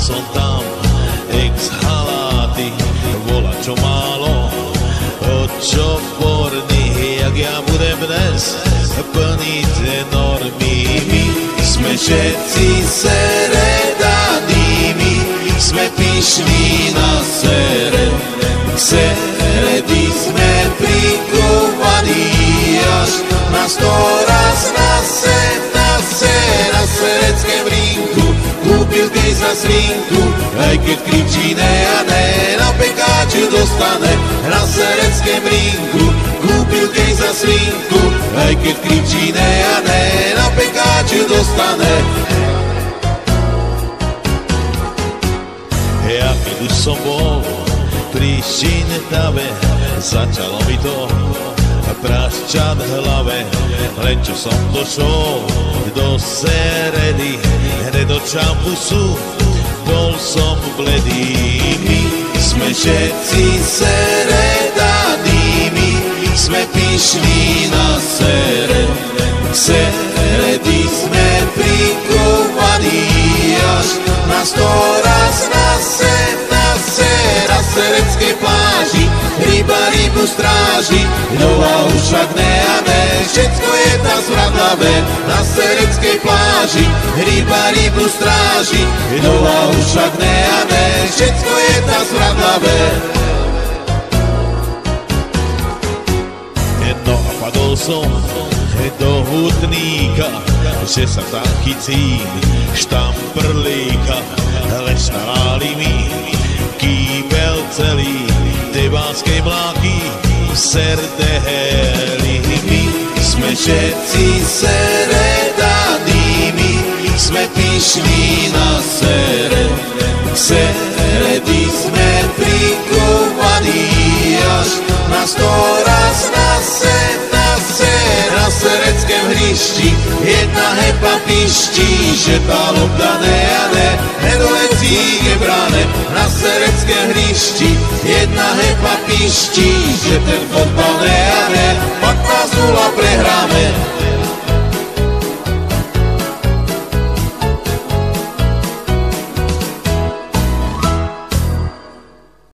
som tam ex-haláty, volá čo málo, od čo porný, jak ja budem dnes plniť normy. My sme všetci seredaní, my sme pyšní na sere, seredy sme prikúvaní, až na 100 raz na sereckém rinku kúpil keď za svinku, aj keď kričí ne a ne, na pekáču dostane. Na sereckém rinku kúpil keď za svinku, aj keď kričí ne a ne, na pekáču dostane. Ja keď už som bol pri Šintave, začalo mi to prašťať hlave, len čo som došol do Seredy, hneď do Čampusu, bol som bledý. My sme všetci seredaní, my sme pyšní na seredy sme prikúvaní, až na 100 raz na sereckej pláži, ryba rybu stráži, no a už však ne a ne, všetko je tam smradlavé. Na sereckej pláži, ryba rybu stráži, no a už však ne a ne, všetko je tam smradlavé. No a padol som do hutníka, že sa tam chycím štamprlíka, lež naváli mi kýbel celý tebánskej mláky v serdeheli. My sme všetci seredaní, my sme pyšní na seredy sme prikúvaní, až na 100 raz na sereckém hrišti jedna hepa pišti, že tá lopta ne a ne, nedolecí je bráne. Na sereckém hrišti jedna hepa pišti, že ten fotbal ne a ne, 15-0 prehráme.